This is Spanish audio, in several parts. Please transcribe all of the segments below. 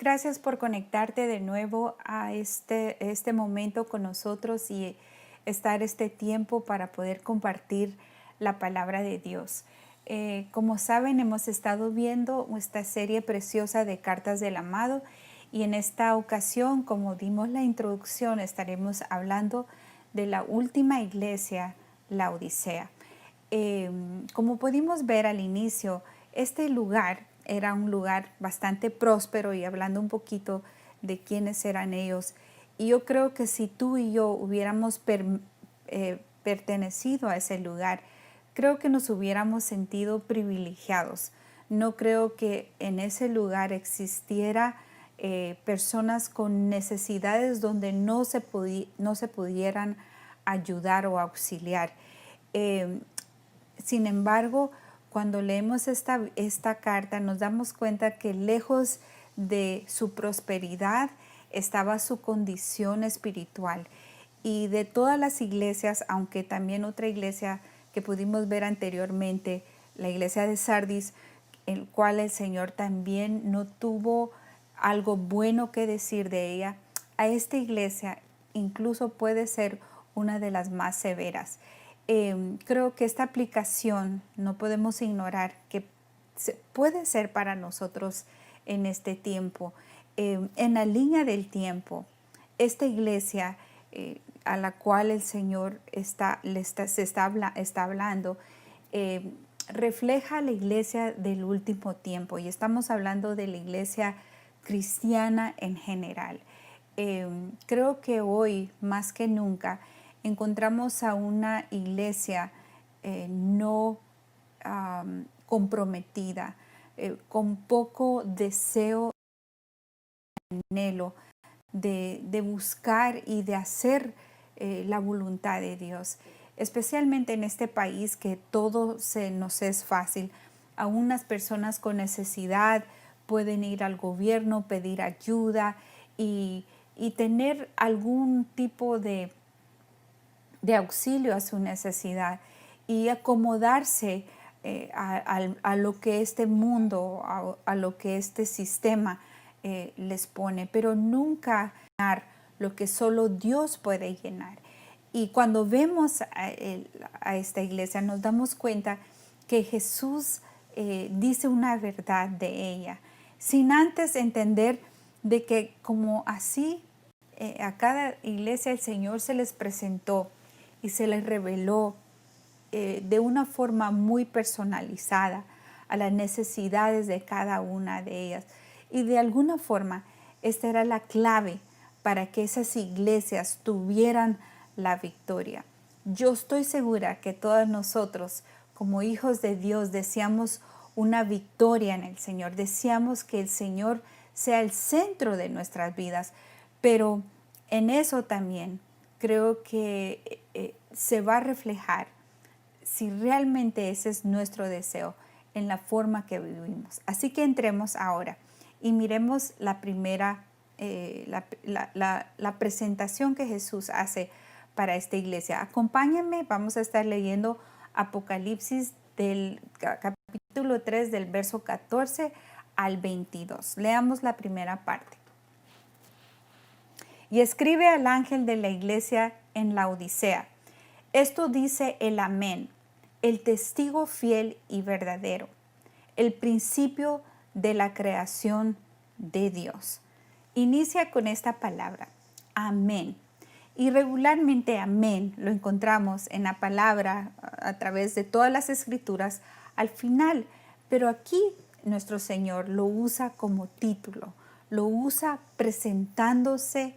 Gracias por conectarte de nuevo a este momento con nosotros y estar este tiempo para poder compartir la palabra de Dios. Como saben, hemos estado viendo esta serie preciosa de Cartas del Amado y en esta ocasión, como dimos la introducción, estaremos hablando de la última iglesia, la Odisea. Como pudimos ver al inicio, este lugar era un lugar bastante próspero y hablando un poquito de quiénes eran ellos. Y yo creo que si tú y yo hubiéramos pertenecido a ese lugar, creo que nos hubiéramos sentido privilegiados. No creo que en ese lugar existiera personas con necesidades donde no se pudieran ayudar o auxiliar. Sin embargo, cuando leemos esta carta nos damos cuenta que lejos de su prosperidad estaba su condición espiritual. Y de todas las iglesias, aunque también otra iglesia que pudimos ver anteriormente, la iglesia de Sardis, el cual el Señor también no tuvo algo bueno que decir de ella, a esta iglesia incluso puede ser una de las más severas. Creo que esta aplicación no podemos ignorar que puede ser para nosotros en este tiempo. En la línea del tiempo, esta iglesia a la cual el Señor está hablando, refleja la iglesia del último tiempo y estamos hablando de la iglesia cristiana en general. Creo que hoy más que nunca encontramos a una iglesia no comprometida, con poco deseo, anhelo de buscar y de hacer la voluntad de Dios, especialmente en este país que todo se nos es fácil. Aún las personas con necesidad pueden ir al gobierno, pedir ayuda y tener algún tipo de auxilio a su necesidad y acomodarse a lo que este mundo, a lo que este sistema les pone, pero nunca llenar lo que solo Dios puede llenar. Y cuando vemos a esta iglesia nos damos cuenta que Jesús dice una verdad de ella, sin antes entender de que como así a cada iglesia el Señor se les presentó y se les reveló de una forma muy personalizada a las necesidades de cada una de ellas. Y de alguna forma, esta era la clave para que esas iglesias tuvieran la victoria. Yo estoy segura que todos nosotros, como hijos de Dios, deseamos una victoria en el Señor. Deseamos que el Señor sea el centro de nuestras vidas, pero en eso también creo que se va a reflejar si realmente ese es nuestro deseo en la forma que vivimos. Así que entremos ahora y miremos la primera, la presentación que Jesús hace para esta iglesia. Acompáñenme, vamos a estar leyendo Apocalipsis del capítulo 3 del verso 14 al 22. Leamos la primera parte. Y escribe al ángel de la iglesia en la Odisea. Esto dice el Amén, el testigo fiel y verdadero, el principio de la creación de Dios. Inicia con esta palabra, Amén. Y regularmente amén lo encontramos en la palabra a través de todas las escrituras al final, pero aquí nuestro Señor lo usa como título, lo usa presentándose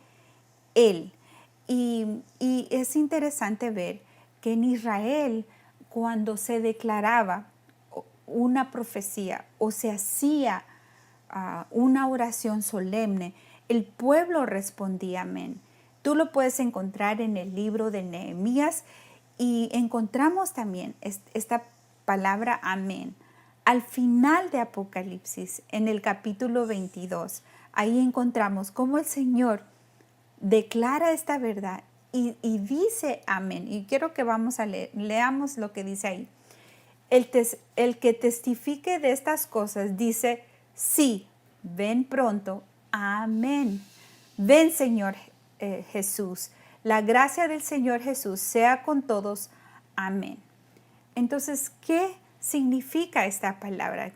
Él. Y es interesante ver que en Israel, cuando se declaraba una profecía o se hacía una oración solemne, el pueblo respondía amén. Tú lo puedes encontrar en el libro de Nehemías y encontramos también esta palabra amén al final de Apocalipsis, en el capítulo 22. Ahí encontramos cómo el Señor declara esta verdad y dice amén. Y quiero que vamos a leamos lo que dice ahí. El que testifique de estas cosas dice, sí, ven pronto, amén. Ven, Señor Jesús. La gracia del Señor Jesús sea con todos, amén. Entonces, ¿qué significa esta palabra?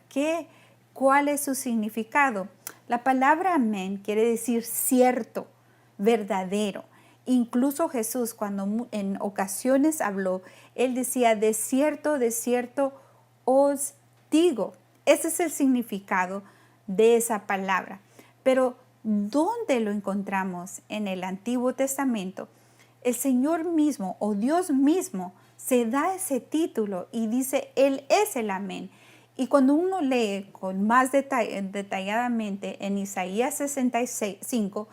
¿Cuál es su significado? La palabra amén quiere decir cierto, verdadero. Incluso Jesús, cuando en ocasiones habló, él decía, de cierto os digo. Ese es el significado de esa palabra. Pero, ¿dónde lo encontramos en el Antiguo Testamento? El Señor mismo o Dios mismo se da ese título y dice, Él es el amén. Y cuando uno lee con más detalladamente en Isaías 65,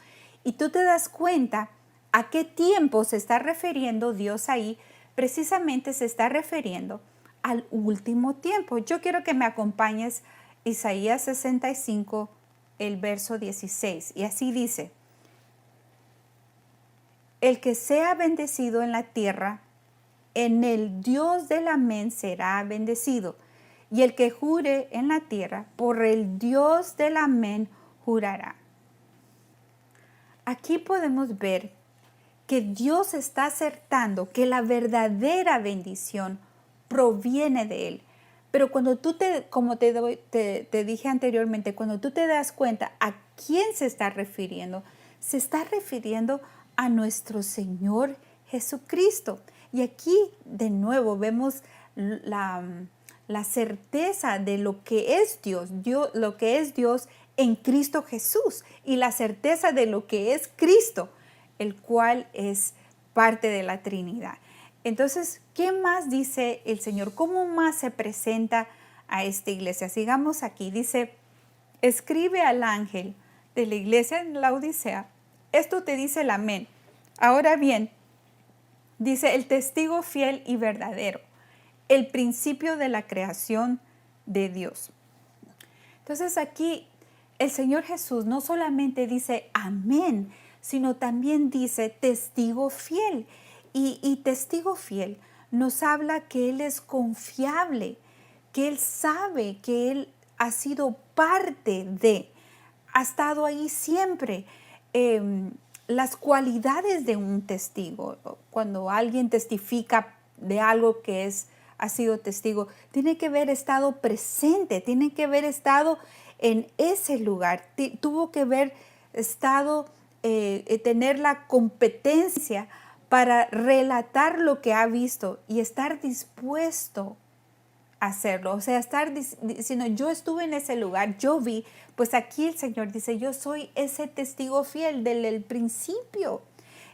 y tú te das cuenta a qué tiempo se está refiriendo Dios ahí, precisamente se está refiriendo al último tiempo. Yo quiero que me acompañes Isaías 65, el verso 16, y así dice, el que sea bendecido en la tierra, en el Dios del amén será bendecido. Y el que jure en la tierra, por el Dios del amén jurará. Aquí podemos ver que Dios está acertando que la verdadera bendición proviene de Él. Pero cuando tú como te dije anteriormente, cuando tú te das cuenta a quién se está refiriendo a nuestro Señor Jesucristo. Y aquí de nuevo vemos la certeza de lo que es Dios, lo que es Dios en Cristo Jesús, y la certeza de lo que es Cristo, el cual es parte de la Trinidad. Entonces, ¿qué más dice el Señor? ¿Cómo más se presenta a esta iglesia? Sigamos aquí. Dice, escribe al ángel de la iglesia en la Odisea. Esto te dice el amén. Ahora bien, dice el testigo fiel y verdadero, el principio de la creación de Dios. Entonces aquí el Señor Jesús no solamente dice amén, sino también dice testigo fiel. Y testigo fiel nos habla que Él es confiable, que Él sabe que Él ha sido parte ha estado ahí siempre. Las cualidades de un testigo, cuando alguien testifica de algo que ha sido testigo, tiene que haber estado presente, tiene que haber estado en ese lugar, tuvo que haber estado, tener la competencia para relatar lo que ha visto y estar dispuesto a hacerlo. O sea, estar diciendo, yo estuve en ese lugar, yo vi, pues aquí el Señor dice, yo soy ese testigo fiel desde el principio.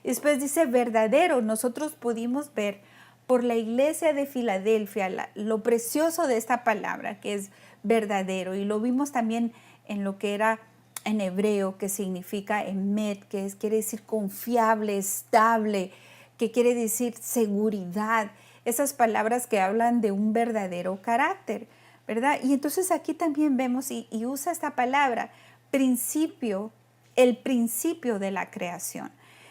Y después dice verdadero. Nosotros pudimos ver por la iglesia de Filadelfia lo precioso de esta palabra que es verdadero, y lo vimos también en lo que era en hebreo, que significa emet, quiere decir confiable, estable, que quiere decir seguridad, esas palabras que hablan de un verdadero carácter, ¿verdad? Y entonces aquí también vemos y usa esta palabra, principio, el principio de la creación.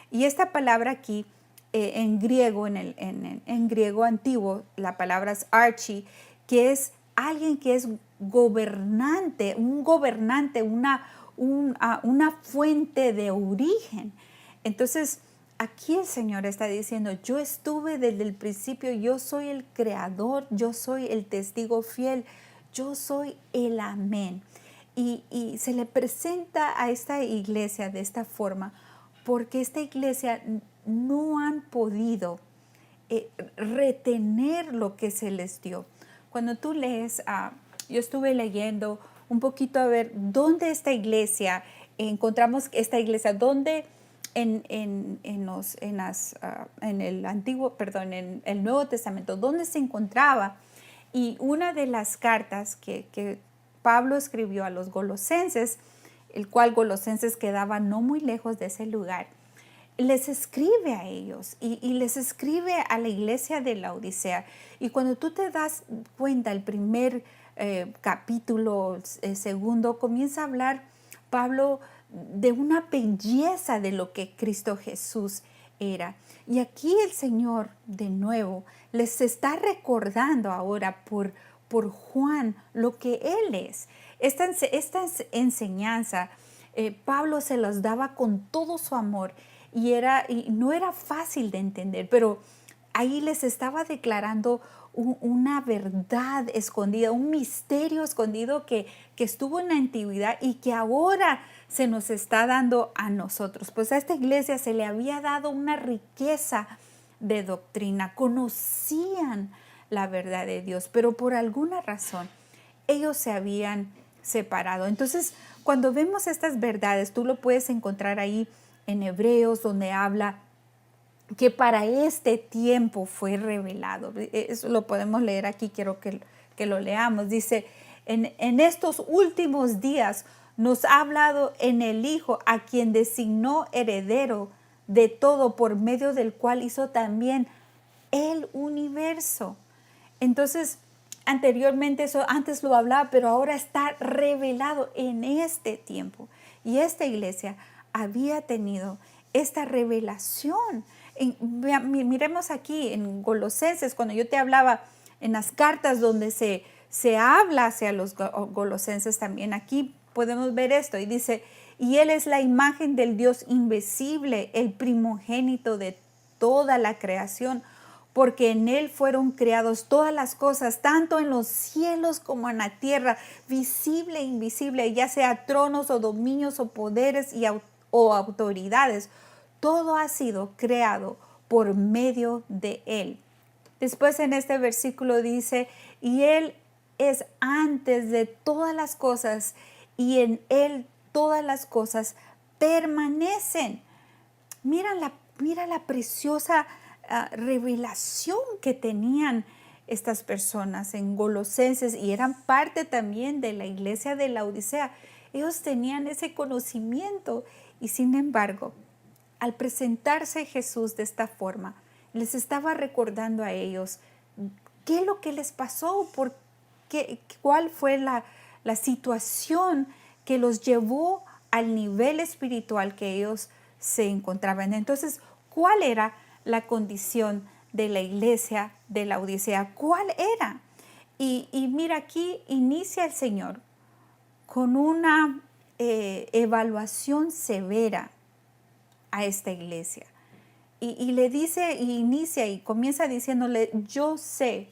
Y esta palabra aquí, en griego, en griego antiguo, la palabra es archi, que es alguien que es gobernante, una fuente de origen. Entonces, aquí el Señor está diciendo, yo estuve desde el principio, yo soy el creador, yo soy el testigo fiel, yo soy el amén. Y se le presenta a esta iglesia de esta forma, porque esta iglesia no han podido retener lo que se les dio. Cuando tú lees, yo estuve leyendo un poquito a ver dónde esta iglesia, encontramos esta iglesia, dónde en el Nuevo Testamento, dónde se encontraba. Y una de las cartas que Pablo escribió a los Colosenses, el cual Colosenses quedaba no muy lejos de ese lugar, les escribe a ellos y les escribe a la iglesia de la Odisea. Y cuando tú te das cuenta, el primer capítulo, segundo, comienza a hablar Pablo de una belleza de lo que Cristo Jesús era. Y aquí el Señor de nuevo les está recordando ahora por Juan lo que Él es. Esta enseñanza Pablo se los daba con todo su amor y no era fácil de entender, pero ahí les estaba declarando una verdad escondida, un misterio escondido que estuvo en la antigüedad y que ahora se nos está dando a nosotros. Pues a esta iglesia se le había dado una riqueza de doctrina, conocían la verdad de Dios, pero por alguna razón ellos se habían separado. Entonces, cuando vemos estas verdades, tú lo puedes encontrar ahí en Hebreos, donde habla que para este tiempo fue revelado. Eso lo podemos leer aquí, quiero que lo leamos. Dice, en estos últimos días nos ha hablado en el Hijo, a quien designó heredero de todo, por medio del cual hizo también el universo. Entonces, anteriormente eso antes lo hablaba, pero ahora está revelado en este tiempo. Y esta iglesia había tenido esta revelación. Miremos aquí en Colosenses, cuando yo te hablaba en las cartas donde se habla hacia los colosenses también, aquí podemos ver esto y dice, y Él es la imagen del Dios invisible, el primogénito de toda la creación, porque en Él fueron creados todas las cosas, tanto en los cielos como en la tierra, visible e invisible, ya sea tronos o dominios o poderes o autoridades. Todo ha sido creado por medio de Él. Después en este versículo dice, y Él es antes de todas las cosas, y en Él todas las cosas permanecen. Mira la preciosa revelación que tenían estas personas en Colosenses y eran parte también de la iglesia de la Odisea. Ellos tenían ese conocimiento y sin embargo, al presentarse Jesús de esta forma, les estaba recordando a ellos qué es lo que les pasó, cuál fue la situación que los llevó al nivel espiritual que ellos se encontraban. Entonces, ¿cuál era la condición de la iglesia de la Odisea? ¿Cuál era? Y mira, aquí inicia el Señor con una evaluación severa a esta iglesia. Y le dice, y inicia y comienza diciéndole, yo sé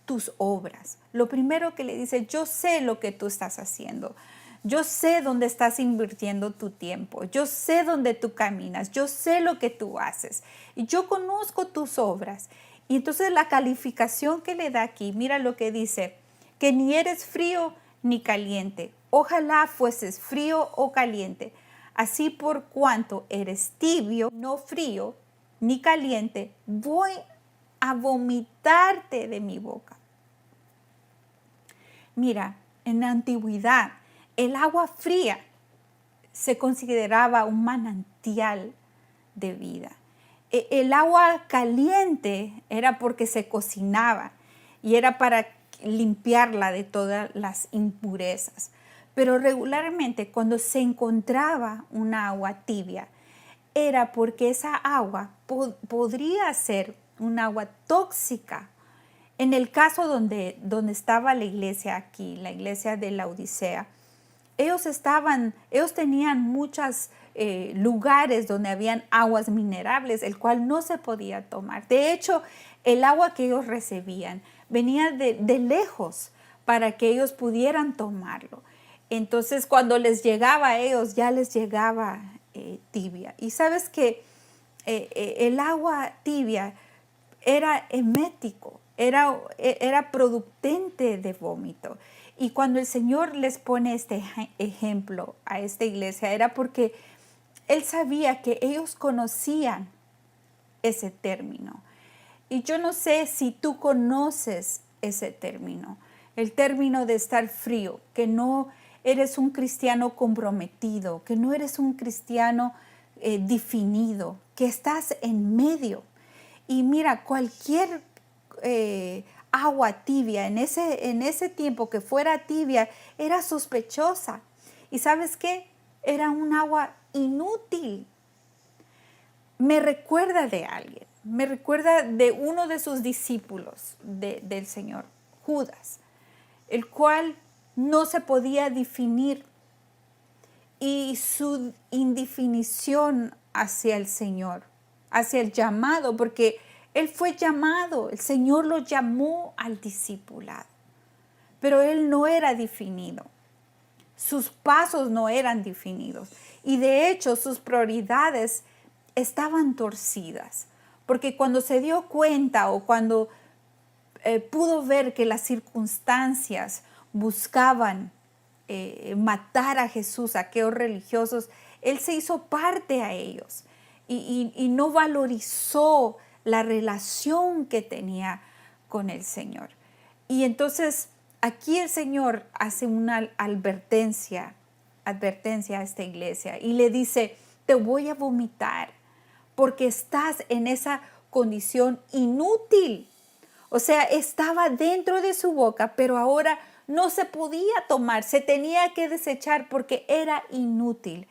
tus obras. Lo primero que le dice, yo sé lo que tú estás haciendo. Yo sé dónde estás invirtiendo tu tiempo. Yo sé dónde tú caminas. Yo sé lo que tú haces. Y yo conozco tus obras. Y entonces la calificación que le da aquí, mira lo que dice, que ni eres frío ni caliente. Ojalá fueses frío o caliente. Así por cuanto eres tibio, no frío ni caliente, voy a vomitarte de mi boca. Mira, en la antigüedad, el agua fría se consideraba un manantial de vida. El agua caliente era porque se cocinaba y era para limpiarla de todas las impurezas. Pero regularmente cuando se encontraba una agua tibia, era porque esa agua podría ser un agua tóxica. En el caso donde estaba la iglesia aquí, la iglesia de la Odisea, ellos tenían muchos lugares donde habían aguas minerables, el cual no se podía tomar. De hecho, el agua que ellos recibían venía de lejos para que ellos pudieran tomarlo. Entonces, cuando les llegaba a ellos, ya les llegaba tibia. Y sabes que el agua tibia era emético, era producente de vómito. Y cuando el Señor les pone este ejemplo a esta iglesia, era porque Él sabía que ellos conocían ese término. Y yo no sé si tú conoces ese término, el término de estar frío, que no eres un cristiano comprometido, que no eres un cristiano definido, que estás en medio. Y mira, cualquier agua tibia en ese tiempo que fuera tibia era sospechosa. ¿Y sabes qué? Era un agua inútil. Me recuerda de alguien, me recuerda de uno de sus discípulos del Señor, Judas, el cual no se podía definir. y su indefinición hacia el Señor, hacia el llamado, porque él fue llamado, el Señor lo llamó al discipulado, pero él no era definido, sus pasos no eran definidos y de hecho sus prioridades estaban torcidas, porque cuando se dio cuenta o cuando pudo ver que las circunstancias buscaban matar a Jesús, a aquellos religiosos, él se hizo parte a ellos y no valorizó la relación que tenía con el Señor. Y entonces aquí el Señor hace una advertencia a esta iglesia y le dice, te voy a vomitar porque estás en esa condición inútil. O sea, estaba dentro de su boca, pero ahora no se podía tomar, se tenía que desechar porque era inútil,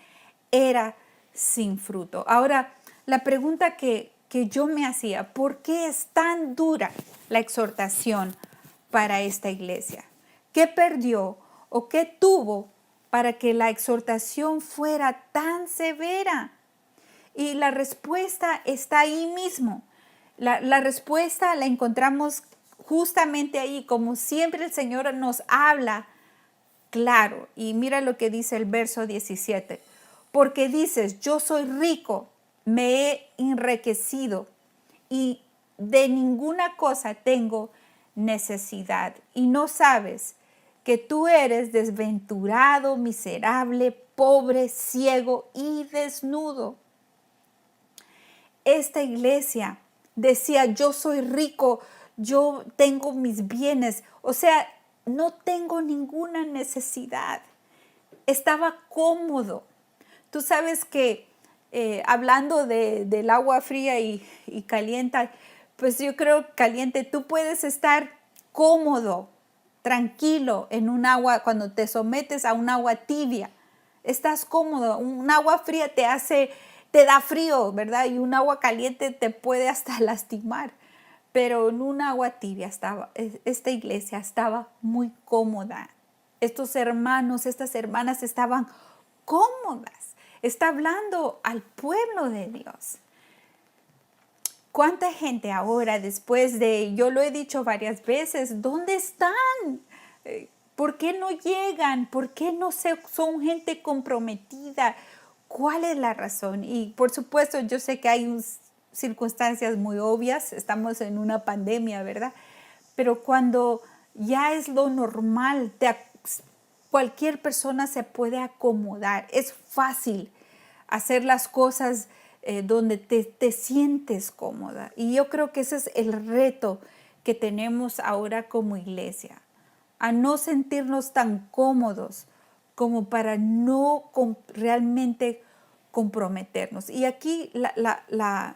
era sin fruto. Ahora, la pregunta que yo me hacía, ¿por qué es tan dura la exhortación para esta iglesia? ¿Qué perdió o qué tuvo para que la exhortación fuera tan severa? Y la respuesta está ahí mismo. La respuesta la encontramos justamente ahí, como siempre el Señor nos habla claro. Y mira lo que dice el verso 17. Porque dices, yo soy rico, me he enriquecido y de ninguna cosa tengo necesidad. Y no sabes que tú eres desventurado, miserable, pobre, ciego y desnudo. Esta iglesia decía, yo soy rico, yo tengo mis bienes, o sea, no tengo ninguna necesidad. Estaba cómodo. Tú sabes que hablando del agua fría y caliente, pues yo creo caliente, tú puedes estar cómodo, tranquilo en un agua, cuando te sometes a un agua tibia, estás cómodo. Un agua fría te da frío, ¿verdad? Y un agua caliente te puede hasta lastimar. Pero en un agua tibia esta iglesia estaba muy cómoda. Estos hermanos, estas hermanas estaban cómodas. Está hablando al pueblo de Dios. ¿Cuánta gente ahora, después yo lo he dicho varias veces, ¿dónde están? ¿Por qué no llegan? ¿Por qué no son gente comprometida? ¿Cuál es la razón? Y por supuesto, yo sé que hay circunstancias muy obvias, estamos en una pandemia, ¿verdad? Pero cuando ya es lo normal, cualquier persona se puede acomodar, es fácil hacer las cosas donde te sientes cómoda. Y yo creo que ese es el reto que tenemos ahora como iglesia, a no sentirnos tan cómodos como para no realmente comprometernos. Y aquí la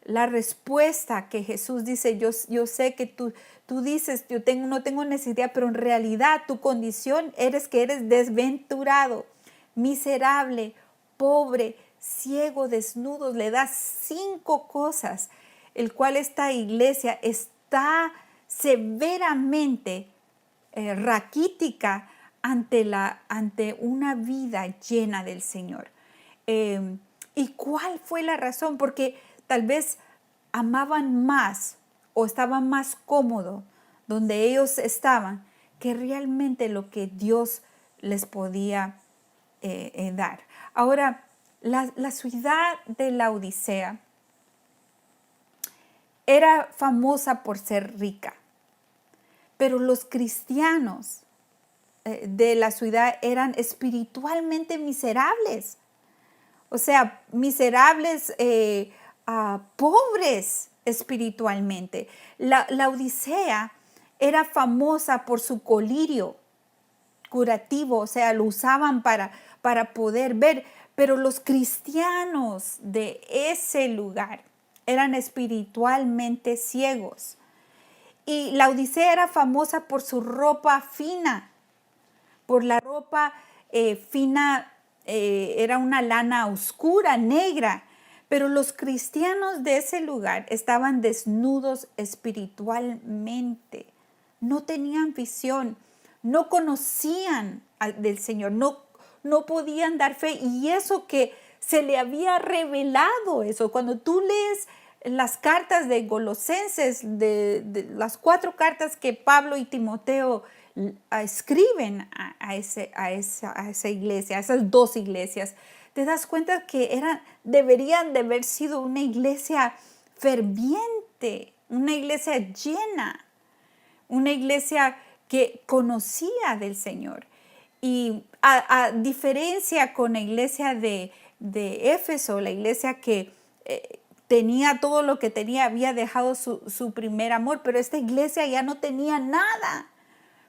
respuesta que Jesús dice, yo sé que tú dices, no tengo necesidad, pero en realidad tu condición eres que eres desventurado, miserable, pobre, ciego, desnudo. Le das 5 cosas, el cual esta iglesia está severamente raquítica ante una vida llena del Señor. ¿Y cuál fue la razón? Porque tal vez amaban más o estaban más cómodos donde ellos estaban que realmente lo que Dios les podía dar. Ahora, la ciudad de Laodicea era famosa por ser rica, pero los cristianos de la ciudad eran espiritualmente miserables. O sea, miserables, pobres espiritualmente. La Odisea era famosa por su colirio curativo, o sea, lo usaban para poder ver, pero los cristianos de ese lugar eran espiritualmente ciegos. Y la Odisea era famosa por su ropa fina, por la ropa fina, era una lana oscura, negra, pero los cristianos de ese lugar estaban desnudos espiritualmente, no tenían visión, no conocían del Señor, no no podían dar fe. Y eso que se le había revelado eso. Cuando tú lees las cartas de Colosenses, de las 4 cartas que Pablo y Timoteo escriben a esa iglesia, a esas 2 iglesias, te das cuenta que deberían de haber sido una iglesia ferviente, una iglesia llena, una iglesia que conocía del Señor. Y a diferencia con la iglesia de Éfeso, la iglesia que tenía todo lo que tenía, había dejado su primer amor, pero esta iglesia ya no tenía nada.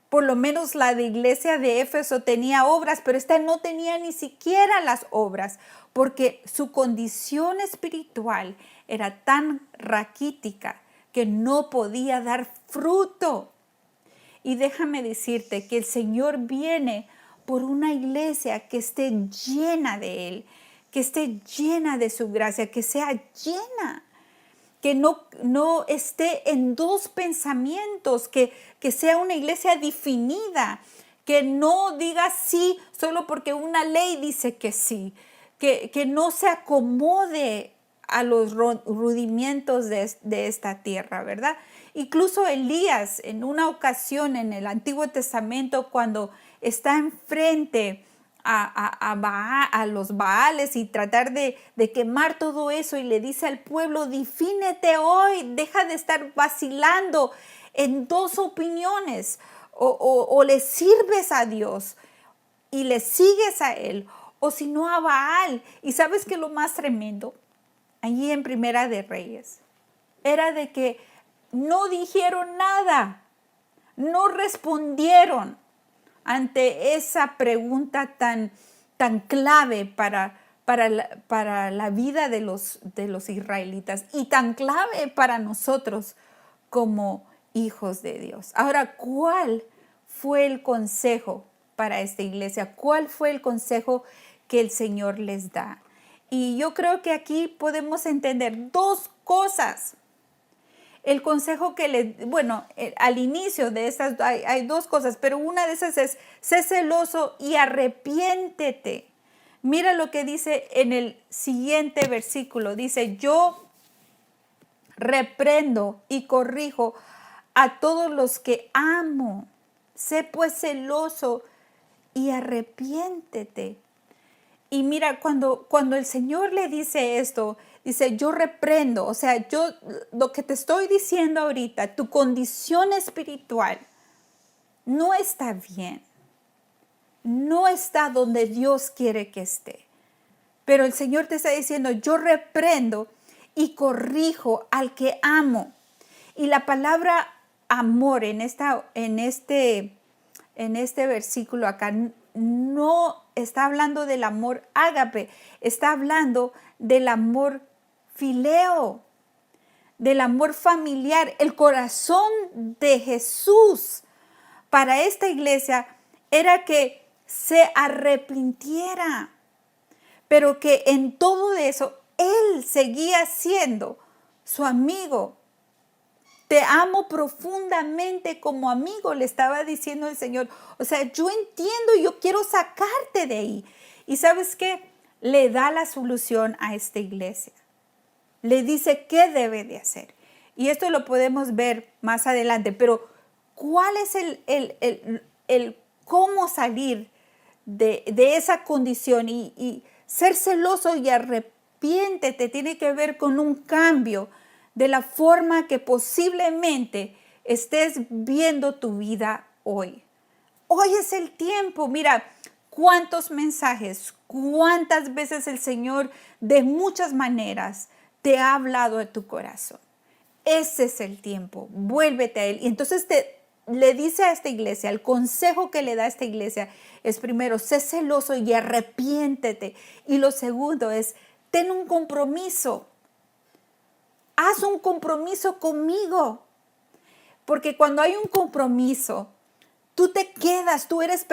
Por lo menos la de iglesia de Éfeso tenía obras, pero esta no tenía ni siquiera las obras, porque su condición espiritual era tan raquítica que no podía dar fruto. Y déjame decirte que el Señor viene por una iglesia que esté llena de Él, que esté llena de su gracia, que sea llena, que no esté en 2 pensamientos, que sea una iglesia definida, que no diga sí solo porque una ley dice que sí, que no se acomode a los rudimentos de esta tierra, ¿verdad? Incluso Elías, en una ocasión en el Antiguo Testamento, cuando está enfrente a los Baales y tratar de quemar todo eso, y le dice al pueblo: defínete hoy, deja de estar vacilando en 2 opiniones, o le sirves a Dios y le sigues a Él, o si no a Baal. Y sabes que lo más tremendo, allí en Primera de Reyes, era de que no dijeron nada, no respondieron ante esa pregunta tan clave para la vida de los israelitas, y tan clave para nosotros como hijos de Dios. Ahora, ¿cuál fue el consejo para esta iglesia? ¿Cuál fue el consejo que el Señor les da? Y yo creo que aquí podemos entender 2 cosas. El consejo que al inicio de estas hay 2 cosas, pero una de esas es: sé celoso y arrepiéntete. Mira lo que dice en el siguiente versículo. Dice: yo reprendo y corrijo a todos los que amo. Sé pues celoso y arrepiéntete. Y mira, cuando el Señor le dice esto, dice: yo reprendo. O sea, lo que te estoy diciendo ahorita, tu condición espiritual no está bien. No está donde Dios quiere que esté. Pero el Señor te está diciendo: yo reprendo y corrijo al que amo. Y la palabra amor en este versículo acá no está hablando del amor ágape, está hablando del amor fileo, del amor familiar. El corazón de Jesús para esta iglesia era que se arrepintiera, pero que en todo eso Él seguía siendo su amigo. Te amo profundamente como amigo, le estaba diciendo el Señor. O sea, yo entiendo y yo quiero sacarte de ahí. ¿Y sabes qué? Le da la solución a esta iglesia. Le dice qué debe de hacer. Y esto lo podemos ver más adelante. Pero ¿cuál es el cómo salir de esa condición? Y ser celoso y arrepiéntete tiene que ver con un cambio de la forma que posiblemente estés viendo tu vida hoy. Hoy es el tiempo. Mira, cuántos mensajes, cuántas veces el Señor de muchas maneras te ha hablado a tu corazón. Ese es el tiempo. Vuélvete a Él. Y entonces le dice a esta iglesia, el consejo que le da a esta iglesia es: primero, sé celoso y arrepiéntete. Y lo segundo es: ten un compromiso. Haz un compromiso conmigo, porque cuando hay un compromiso, tú te quedas, tú eres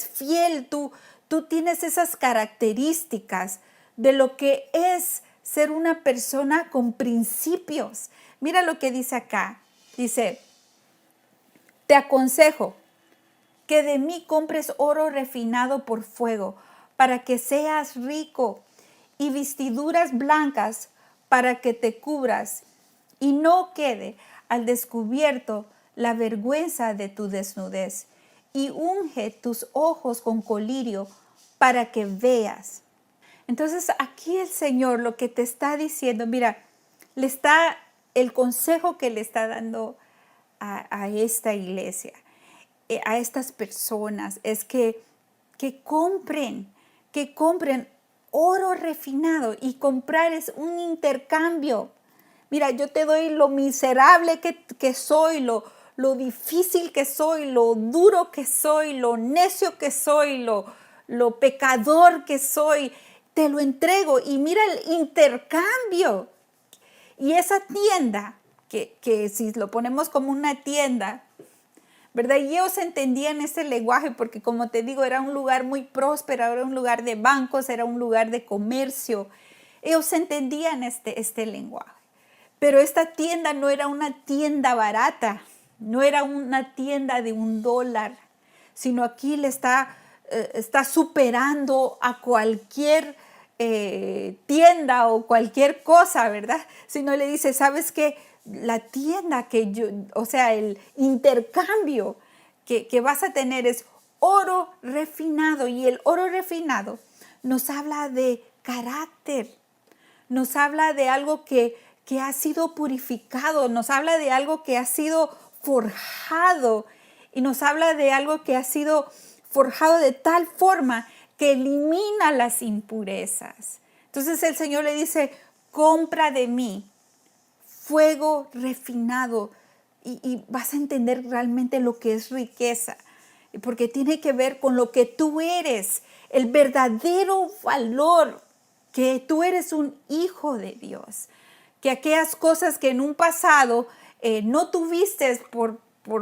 fiel, tú tienes esas características de lo que es ser una persona con principios. Mira lo que dice acá. Dice: te aconsejo que de mí compres oro refinado por fuego, para que seas rico, y vestiduras blancas para que te cubras, y no quede al descubierto la vergüenza de tu desnudez, y unge tus ojos con colirio para que veas. Entonces aquí el Señor lo que te está diciendo, mira, el consejo que le está dando a esta iglesia, a estas personas, es que compren oro refinado, y comprar es un intercambio. Mira, yo te doy lo miserable que soy, lo difícil que soy, lo duro que soy, lo necio que soy, lo pecador que soy. Te lo entrego y mira el intercambio. Y esa tienda, que si lo ponemos como una tienda, ¿verdad? Y ellos entendían ese lenguaje porque, como te digo, era un lugar muy próspero, era un lugar de bancos, era un lugar de comercio. Ellos entendían este lenguaje. Pero esta tienda no era una tienda barata, no era una tienda de $1, sino aquí le está superando a cualquier tienda o cualquier cosa, ¿verdad? Sino le dice, ¿sabes qué? La tienda o sea, el intercambio que vas a tener es oro refinado, y el oro refinado nos habla de carácter, nos habla de algo que ha sido purificado, nos habla de algo que ha sido forjado, y nos habla de algo que ha sido forjado de tal forma que elimina las impurezas. Entonces el Señor le dice, compra de mí fuego refinado, y vas a entender realmente lo que es riqueza, porque tiene que ver con lo que tú eres, el verdadero valor, que tú eres un hijo de Dios, que aquellas cosas que en un pasado no tuviste por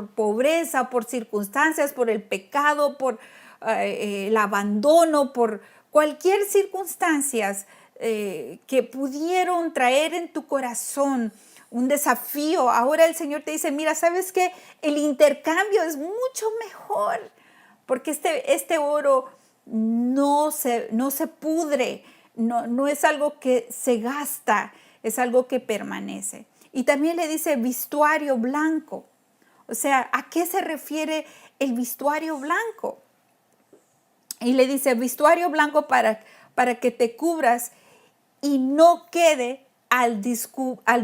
pobreza, por circunstancias, por el pecado, por el abandono, por cualquier circunstancias que pudieron traer en tu corazón un desafío. Ahora el Señor te dice, mira, ¿sabes qué? El intercambio es mucho mejor, porque este oro no se pudre, no es algo que se gasta, es algo que permanece. Y también le dice vestuario blanco. O sea, ¿a qué se refiere el vestuario blanco? Y le dice vestuario blanco para que te cubras y no quede al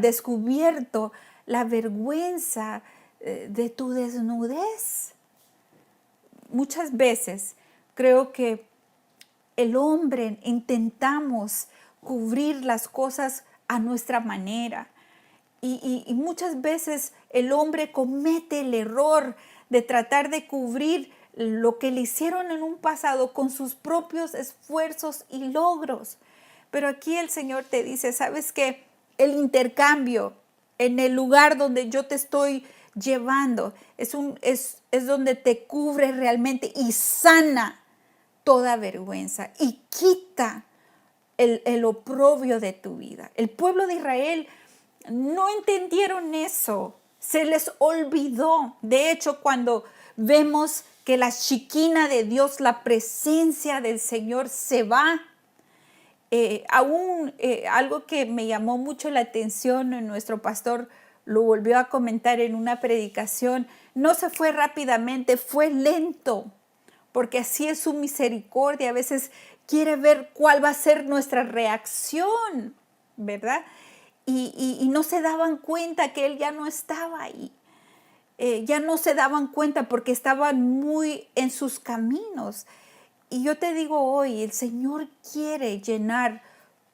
descubierto la vergüenza de tu desnudez. Muchas veces creo que el hombre intentamos cubrir las cosas a nuestra manera, y muchas veces el hombre comete el error de tratar de cubrir lo que le hicieron en un pasado con sus propios esfuerzos y logros. Pero aquí el Señor te dice, ¿sabes qué? El intercambio en el lugar donde yo te estoy llevando es donde te cubre realmente y sana toda vergüenza y quita el oprobio de tu vida. El pueblo de Israel no entendieron eso, se les olvidó. De hecho, cuando vemos que la Shekinah de Dios, la presencia del Señor se va, algo que me llamó mucho la atención, nuestro pastor lo volvió a comentar en una predicación, no se fue rápidamente, fue lento, porque así es su misericordia. A veces quiere ver cuál va a ser nuestra reacción, ¿verdad? Y no se daban cuenta que Él ya no estaba ahí. Ya no se daban cuenta porque estaban muy en sus caminos. Y yo te digo hoy, el Señor quiere llenar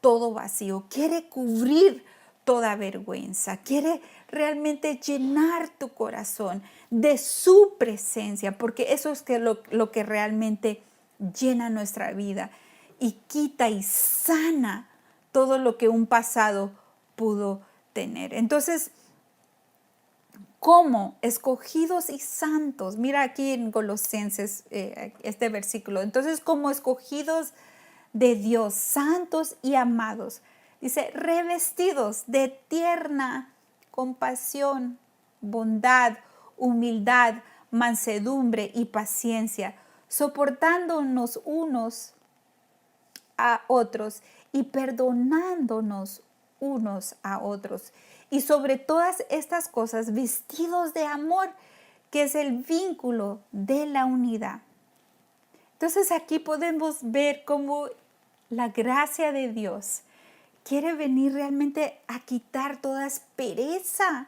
todo vacío, quiere cubrir toda vergüenza, quiere realmente llenar tu corazón de su presencia, porque eso es lo que realmente llena nuestra vida y quita y sana todo lo que un pasado pudo tener. Entonces, como escogidos y santos, mira aquí en Colosenses este versículo, entonces como escogidos de Dios, santos y amados, dice, revestidos de tierna compasión, bondad, humildad, mansedumbre y paciencia, soportándonos unos a otros y perdonándonos unos a otros. Y sobre todas estas cosas, vestidos de amor, que es el vínculo de la unidad. Entonces aquí podemos ver cómo la gracia de Dios quiere venir realmente a quitar toda aspereza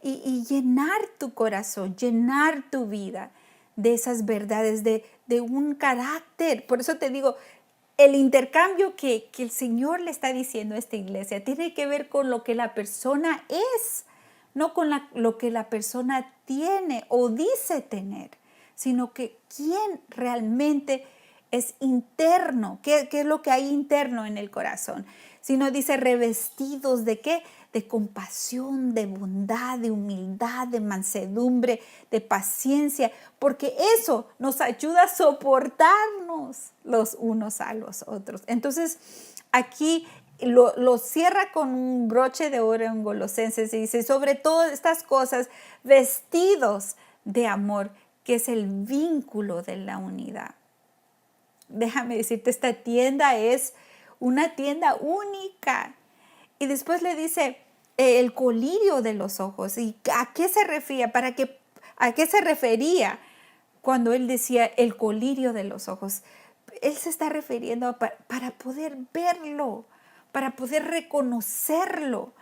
y llenar tu corazón, llenar tu vida de esas verdades, de un carácter. Por eso te digo, el intercambio que el Señor le está diciendo a esta iglesia tiene que ver con lo que la persona es, no con lo que la persona tiene o dice tener, sino que quién realmente es interno, qué es lo que hay interno en el corazón. Sino dice revestidos de qué, de compasión, de bondad, de humildad, de mansedumbre, de paciencia, porque eso nos ayuda a soportarnos los unos a los otros. Entonces, aquí lo cierra con un broche de oro en Colosenses y dice, sobre todas estas cosas, vestidos de amor, que es el vínculo de la unidad. Déjame decirte, esta tienda es una tienda única. Y después le dice el colirio de los ojos. ¿Y a qué se refería? ¿A qué se refería cuando él decía el colirio de los ojos? Él se está refiriendo para poder verlo, para poder reconocerlo.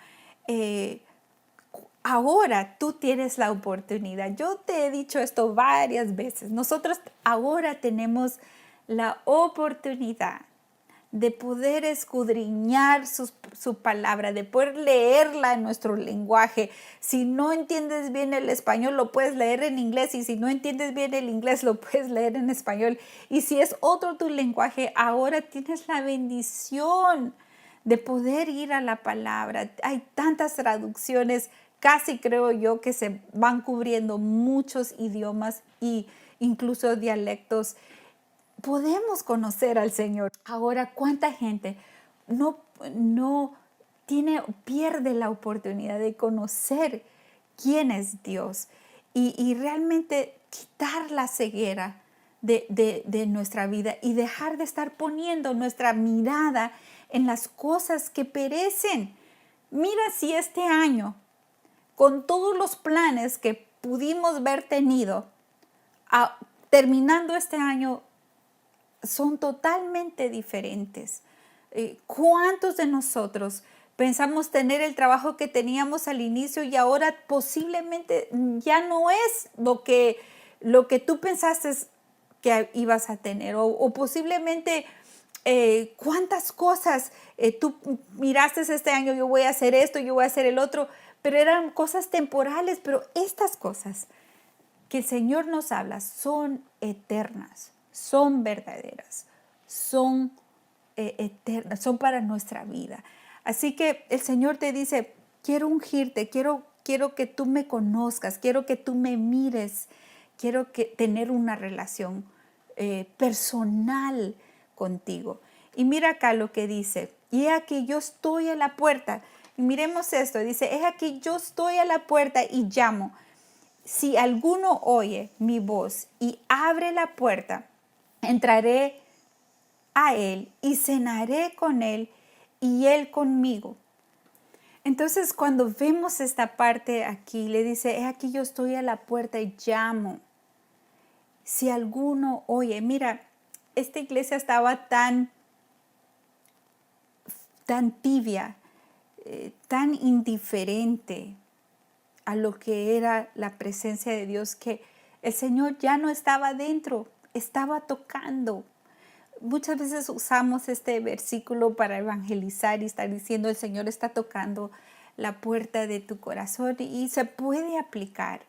Ahora tú tienes la oportunidad. Yo te he dicho esto varias veces. Nosotros ahora tenemos la oportunidad de poder escudriñar su palabra, de poder leerla en nuestro lenguaje. Si no entiendes bien el español, lo puedes leer en inglés, y si no entiendes bien el inglés, lo puedes leer en español. Y si es otro tu lenguaje, ahora tienes la bendición de poder ir a la palabra. Hay tantas traducciones, casi creo yo que se van cubriendo muchos idiomas e incluso dialectos. Podemos conocer al Señor. Ahora, ¿cuánta gente no pierde la oportunidad de conocer quién es Dios y realmente quitar la ceguera de nuestra vida y dejar de estar poniendo nuestra mirada en las cosas que perecen? Mira si este año, con todos los planes que pudimos haber tenido, terminando este año, son totalmente diferentes. ¿Cuántos de nosotros pensamos tener el trabajo que teníamos al inicio y ahora posiblemente ya no es lo que tú pensaste que ibas a tener? O posiblemente cuántas cosas tú miraste este año, yo voy a hacer esto, yo voy a hacer el otro, pero eran cosas temporales. Pero estas cosas que el Señor nos habla son eternas, son verdaderas, son eternas, son para nuestra vida. Así que el Señor te dice, quiero ungirte, quiero que tú me conozcas, quiero que tú me mires, quiero tener una relación personal contigo. Y mira acá lo que dice, y he aquí yo estoy a la puerta. Y miremos esto, dice, he aquí yo estoy a la puerta y llamo. Si alguno oye mi voz y abre la puerta, entraré a él y cenaré con él y él conmigo. Entonces, cuando vemos esta parte aquí, le dice, he aquí yo estoy a la puerta y llamo. Si alguno oye, mira, esta iglesia estaba tan tibia, tan indiferente a lo que era la presencia de Dios, que el Señor ya no estaba dentro, estaba tocando. Muchas veces usamos este versículo para evangelizar y estar diciendo, el Señor está tocando la puerta de tu corazón, y se puede aplicar.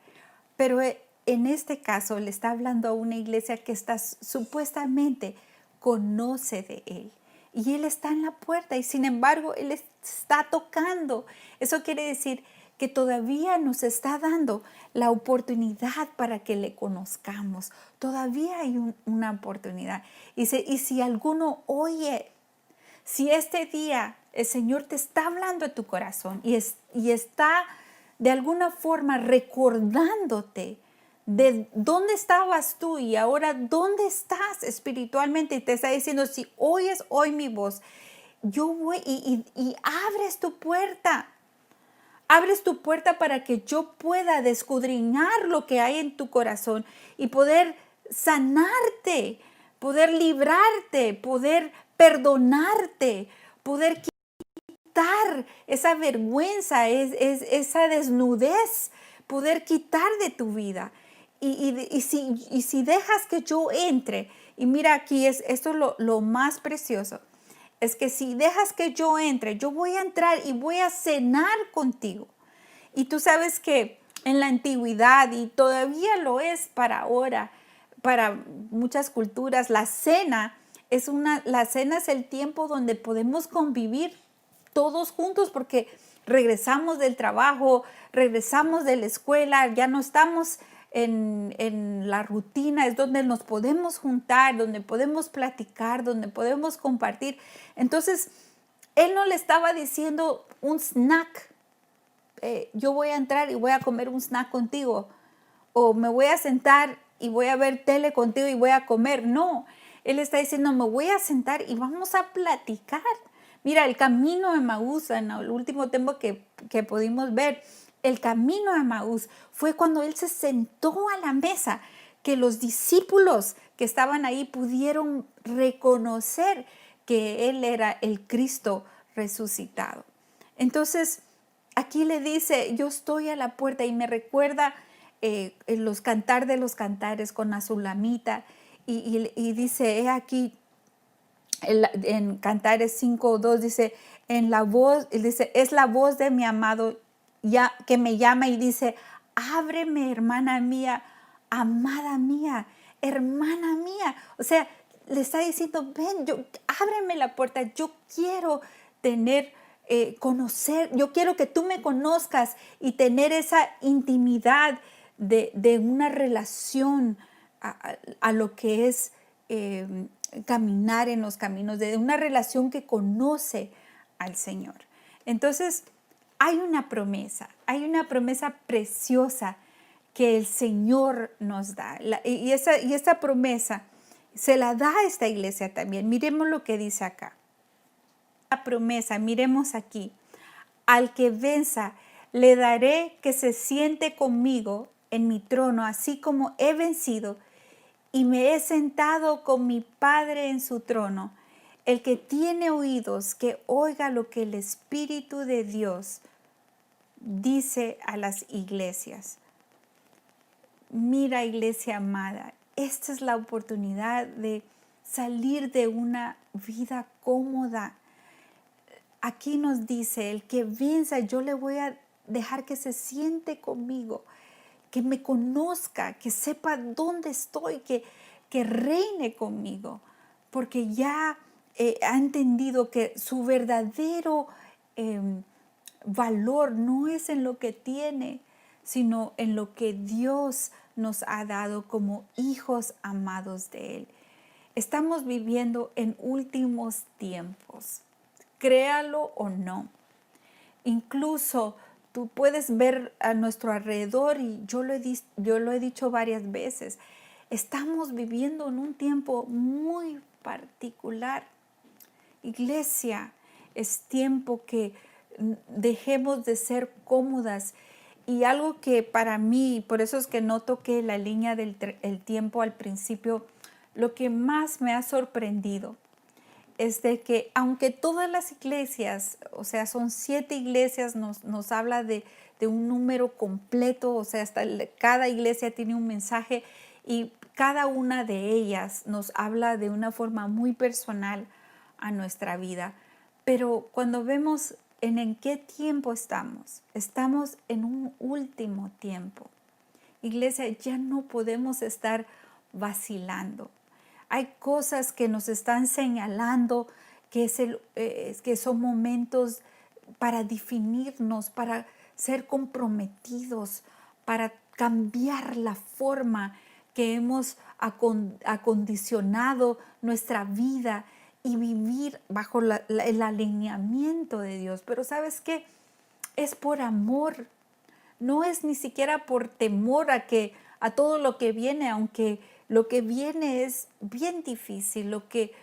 Pero en este caso le está hablando a una iglesia que supuestamente conoce de Él. Y Él está en la puerta y sin embargo Él está tocando. Eso quiere decir que todavía nos está dando la oportunidad para que le conozcamos. Todavía hay una oportunidad. Y si alguno oye, si este día el Señor te está hablando a tu corazón y está de alguna forma recordándote de dónde estabas tú y ahora dónde estás espiritualmente. Y te está diciendo, si oyes hoy mi voz, yo voy y abres tu puerta. Abres tu puerta para que yo pueda escudriñar lo que hay en tu corazón y poder sanarte, poder librarte, poder perdonarte, poder quitar esa vergüenza, esa desnudez, poder quitar de tu vida. Si dejas que yo entre, y mira aquí, esto es lo más precioso, es que si dejas que yo entre, yo voy a entrar y voy a cenar contigo. Y tú sabes que en la antigüedad, y todavía lo es para ahora, para muchas culturas, la cena es el tiempo donde podemos convivir todos juntos, porque regresamos del trabajo, regresamos de la escuela, ya no estamos en la rutina, es donde nos podemos juntar, donde podemos platicar, donde podemos compartir. Entonces, él no le estaba diciendo un snack, yo voy a entrar y voy a comer un snack contigo, o me voy a sentar y voy a ver tele contigo y voy a comer. No, él está diciendo, me voy a sentar y vamos a platicar. Mira, el camino de Emaús, en el último tiempo que pudimos ver, el camino de Emaús fue cuando él se sentó a la mesa, que los discípulos que estaban ahí pudieron reconocer que él era el Cristo resucitado. Entonces, aquí le dice, yo estoy a la puerta, y me recuerda en los Cantar de los Cantares con Azulamita, y dice, he aquí, en Cantares 5:2 dice, dice, es la voz de mi amado ya, que me llama y dice, ábreme, hermana mía, amada mía, hermana mía. O sea, le está diciendo, ven, ábreme la puerta, yo quiero conocer, yo quiero que tú me conozcas y tener esa intimidad de una relación a lo que es caminar en los caminos, de una relación que conoce al Señor. Entonces, hay una promesa preciosa que el Señor nos da. Y esta promesa se la da a esta iglesia también. Miremos lo que dice acá. La promesa, miremos aquí. Al que venza, le daré que se siente conmigo en mi trono, así como he vencido y me he sentado con mi Padre en su trono. El que tiene oídos, que oiga lo que el Espíritu de Dios dice a las iglesias. Mira, iglesia amada, esta es la oportunidad de salir de una vida cómoda. Aquí nos dice, el que venza, yo le voy a dejar que se siente conmigo, que me conozca, que sepa dónde estoy, que reine conmigo, porque ya ha entendido que su verdadero valor no es en lo que tiene, sino en lo que Dios nos ha dado como hijos amados de Él. Estamos viviendo en últimos tiempos, créalo o no. Incluso tú puedes ver a nuestro alrededor, y yo lo he dicho varias veces, estamos viviendo en un tiempo muy particular. Iglesia, es tiempo que dejemos de ser cómodas. Y algo que para mí, por eso es que no toqué la línea del tiempo al principio, lo que más me ha sorprendido es de que aunque todas las iglesias, o sea, son 7 iglesias, nos habla de un número completo, o sea, cada iglesia tiene un mensaje y cada una de ellas nos habla de una forma muy personal a nuestra vida. Pero cuando vemos en qué tiempo estamos en un último tiempo. Iglesia, ya no podemos estar vacilando. Hay cosas que nos están señalando que son momentos para definirnos, para ser comprometidos, para cambiar la forma que hemos acondicionado nuestra vida y vivir bajo el alineamiento de Dios. Pero ¿sabes qué? Es por amor. No es ni siquiera por temor a que a todo lo que viene, aunque lo que viene es bien difícil, lo que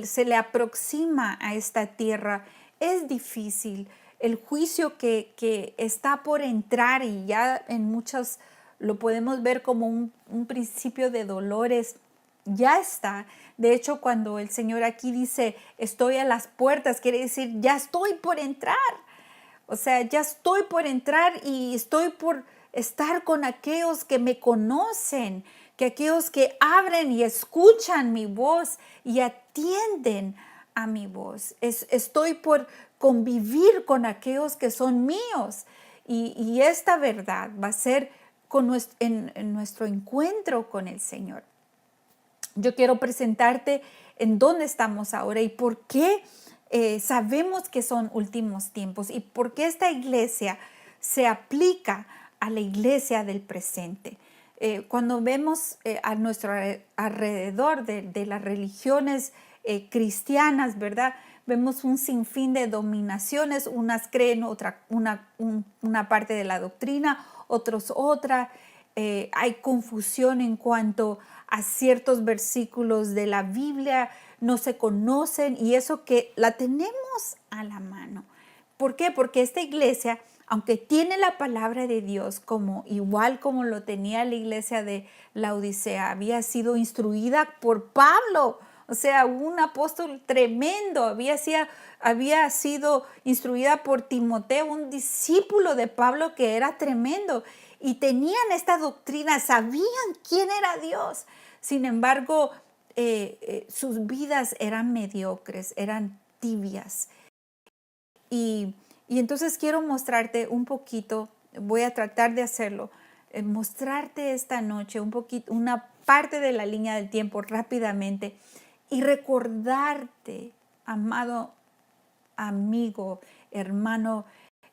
se le aproxima a esta tierra es difícil. El juicio que está por entrar, y ya en muchos lo podemos ver como un principio de dolores, ya está. De hecho, cuando el Señor aquí dice, estoy a las puertas, quiere decir, ya estoy por entrar. O sea, ya estoy por entrar y estoy por estar con aquellos que me conocen, que aquellos que abren y escuchan mi voz y atienden a mi voz. Estoy por convivir con aquellos que son míos. Y esta verdad va a ser en nuestro encuentro con el Señor. Yo quiero presentarte en dónde estamos ahora y por qué sabemos que son últimos tiempos y por qué esta iglesia se aplica a la iglesia del presente. Cuando vemos a nuestro alrededor de las religiones cristianas, ¿verdad? Vemos un sinfín de dominaciones, unas creen una parte de la doctrina, otros otra. Hay confusión en cuanto a ciertos versículos de la Biblia, no se conocen, y eso que la tenemos a la mano. ¿Por qué? Porque esta iglesia, aunque tiene la palabra de Dios igual como lo tenía la iglesia de Laodicea, había sido instruida por Pablo, o sea, un apóstol tremendo, había sido instruida por Timoteo, un discípulo de Pablo que era tremendo, y tenían esta doctrina, sabían quién era Dios. Sin embargo, sus vidas eran mediocres, eran tibias. Y entonces quiero mostrarte un poquito, voy a tratar de hacerlo, mostrarte esta noche un poquito, una parte de la línea del tiempo rápidamente y recordarte, amado amigo, hermano,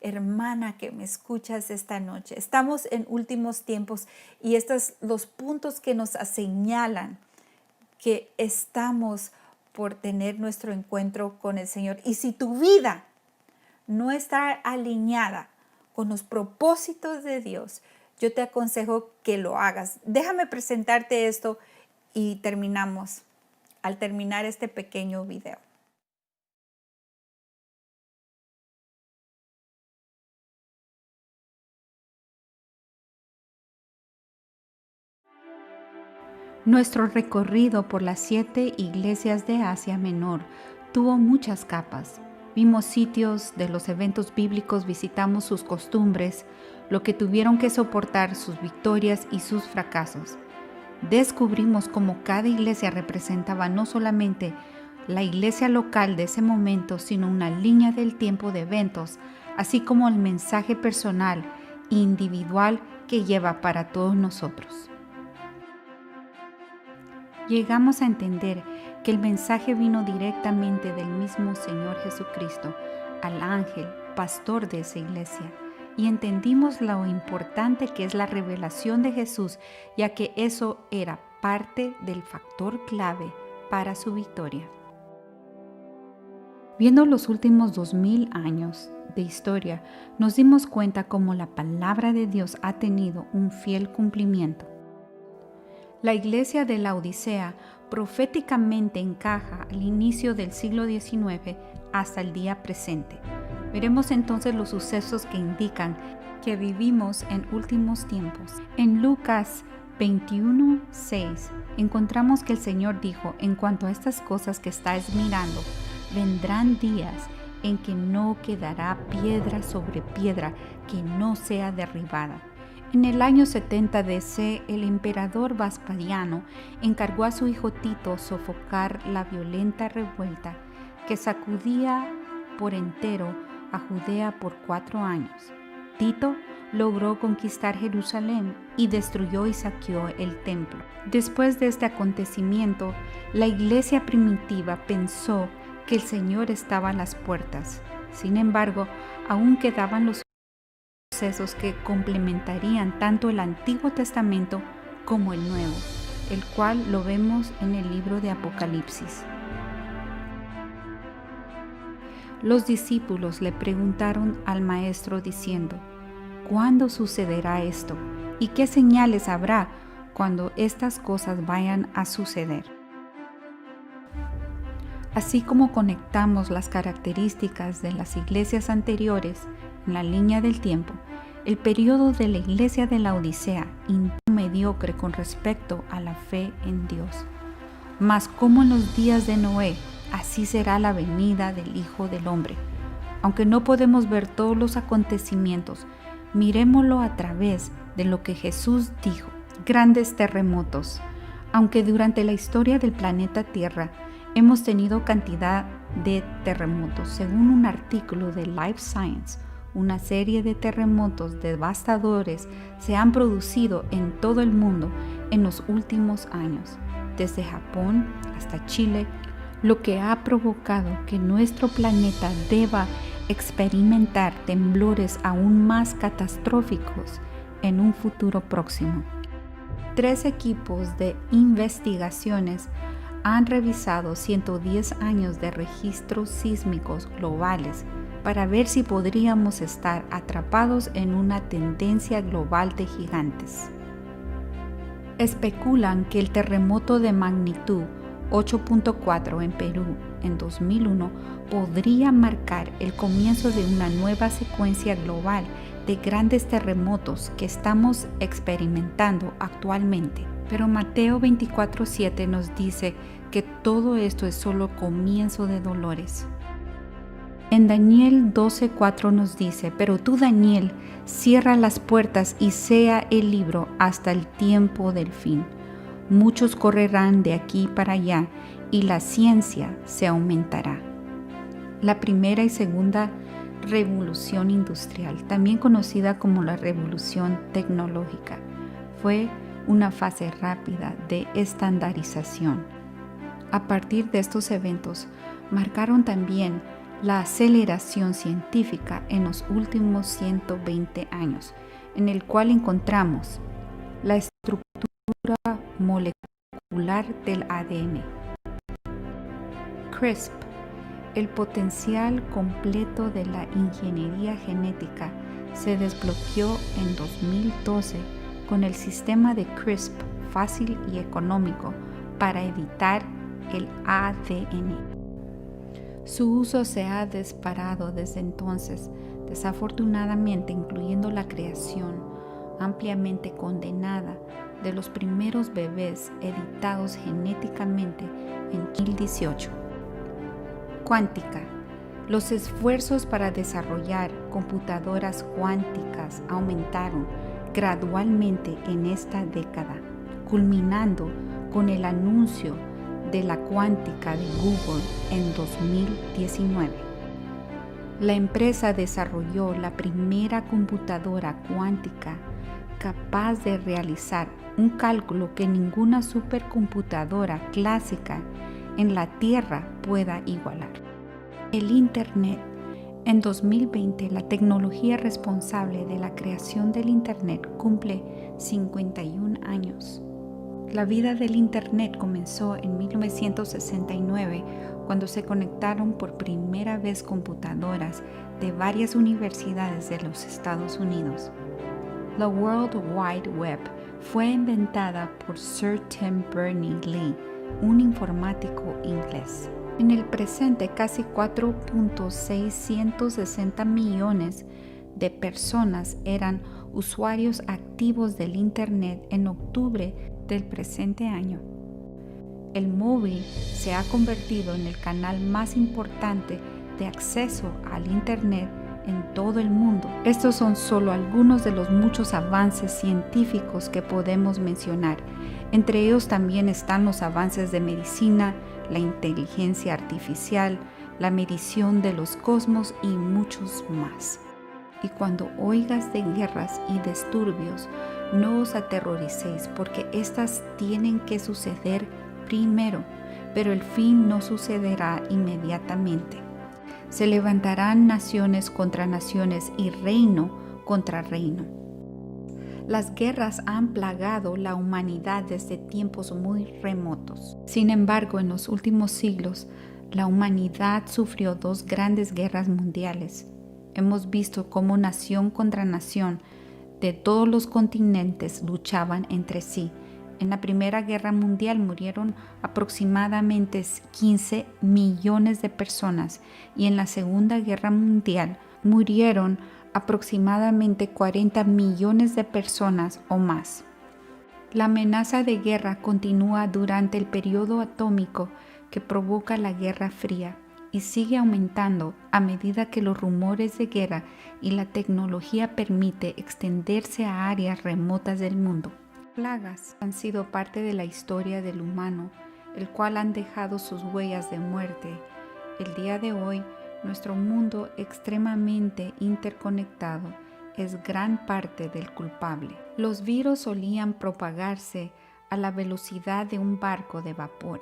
hermana que me escuchas esta noche. Estamos en últimos tiempos y estos los puntos que nos señalan que estamos por tener nuestro encuentro con el Señor. Y si tu vida no está alineada con los propósitos de Dios, yo te aconsejo que lo hagas. Déjame presentarte esto y terminamos al terminar este pequeño video. Nuestro recorrido por las 7 iglesias de Asia Menor tuvo muchas capas. Vimos sitios de los eventos bíblicos, visitamos sus costumbres, lo que tuvieron que soportar, sus victorias y sus fracasos. Descubrimos cómo cada iglesia representaba no solamente la iglesia local de ese momento, sino una línea del tiempo de eventos, así como el mensaje personal e individual que lleva para todos nosotros. Llegamos a entender que el mensaje vino directamente del mismo Señor Jesucristo al ángel, pastor de esa iglesia, y entendimos lo importante que es la revelación de Jesús, ya que eso era parte del factor clave para su victoria. Viendo los últimos 2000 años de historia, nos dimos cuenta cómo la palabra de Dios ha tenido un fiel cumplimiento. La iglesia de Laodicea proféticamente encaja al inicio del siglo XIX hasta el día presente. Veremos entonces los sucesos que indican que vivimos en últimos tiempos. En Lucas 21:6 encontramos que el Señor dijo: en cuanto a estas cosas que estáis mirando, vendrán días en que no quedará piedra sobre piedra que no sea derribada. En el año 70 DC, el emperador Vespasiano encargó a su hijo Tito sofocar la violenta revuelta que sacudía por entero a Judea por 4 años. Tito logró conquistar Jerusalén y destruyó y saqueó el templo. Después de este acontecimiento, la iglesia primitiva pensó que el Señor estaba a las puertas. Sin embargo, aún quedaban los sucesos que complementarían tanto el Antiguo Testamento como el Nuevo, el cual lo vemos en el libro de Apocalipsis. Los discípulos le preguntaron al Maestro diciendo: ¿cuándo sucederá esto? ¿Y qué señales habrá cuando estas cosas vayan a suceder. Así como conectamos las características de las iglesias anteriores en la línea del tiempo, el periodo de la iglesia de la Odisea mediocre con respecto a la fe en Dios. Mas como en los días de Noé, así será la venida del Hijo del Hombre. Aunque no podemos ver todos los acontecimientos, miremoslo a través de lo que Jesús dijo. Grandes terremotos. Aunque durante la historia del planeta Tierra hemos tenido cantidad de terremotos, según un artículo de Life Science, una serie de terremotos devastadores se han producido en todo el mundo en los últimos años, desde Japón hasta Chile, lo que ha provocado que nuestro planeta deba experimentar temblores aún más catastróficos en un futuro próximo. 3 equipos de investigaciones han revisado 110 años de registros sísmicos globales para ver si podríamos estar atrapados en una tendencia global de gigantes. Especulan que el terremoto de magnitud 8.4 en Perú en 2001 podría marcar el comienzo de una nueva secuencia global de grandes terremotos que estamos experimentando actualmente. Pero Mateo 24:7 nos dice que todo esto es solo comienzo de dolores. En Daniel 12:4 nos dice, pero tú, Daniel, cierra las puertas y sea el libro hasta el tiempo del fin. Muchos correrán de aquí para allá y la ciencia se aumentará. La primera y segunda revolución industrial, también conocida como la revolución tecnológica, fue una fase rápida de estandarización. A partir de estos eventos, marcaron también la aceleración científica en los últimos 120 años, en el cual encontramos la estructura molecular del ADN. CRISP, el potencial completo de la ingeniería genética, se desbloqueó en 2012 con el sistema de CRISP fácil y económico para editar el ADN. Su uso se ha disparado desde entonces, desafortunadamente incluyendo la creación ampliamente condenada de los primeros bebés editados genéticamente en 2018. Cuántica. Los esfuerzos para desarrollar computadoras cuánticas aumentaron gradualmente en esta década, culminando con el anuncio de la cuántica de Google en 2019. La empresa desarrolló la primera computadora cuántica capaz de realizar un cálculo que ninguna supercomputadora clásica en la Tierra pueda igualar. El Internet. En 2020, la tecnología responsable de la creación del Internet cumple 51 años. La vida del Internet comenzó en 1969, cuando se conectaron por primera vez computadoras de varias universidades de los Estados Unidos. La World Wide Web fue inventada por Sir Tim Berners-Lee, un informático inglés. En el presente, casi 4.660 millones de personas eran usuarios activos del Internet en octubre del presente año. El móvil se ha convertido en el canal más importante de acceso al Internet en todo el mundo. Estos son solo algunos de los muchos avances científicos que podemos mencionar. Entre ellos también están los avances de medicina, la inteligencia artificial, la medición de los cosmos y muchos más. Y cuando oigas de guerras y disturbios, no os aterroricéis, porque éstas tienen que suceder primero, pero el fin no sucederá inmediatamente. Se levantarán naciones contra naciones y reino contra reino. Las guerras han plagado la humanidad desde tiempos muy remotos. Sin embargo, en los últimos siglos, la humanidad sufrió 2 grandes guerras mundiales. Hemos visto cómo nación contra nación de todos los continentes luchaban entre sí En la Primera Guerra Mundial murieron aproximadamente 15 millones de personas y en la Segunda Guerra Mundial murieron aproximadamente 40 millones de personas o más. La amenaza de guerra continúa durante el periodo atómico que provoca la Guerra Fría y sigue aumentando a medida que los rumores de guerra y la tecnología permite extenderse a áreas remotas del mundo. Plagas han sido parte de la historia del humano, el cual han dejado sus huellas de muerte. El día de hoy, nuestro mundo extremadamente interconectado es gran parte del culpable. Los virus solían propagarse a la velocidad de un barco de vapor.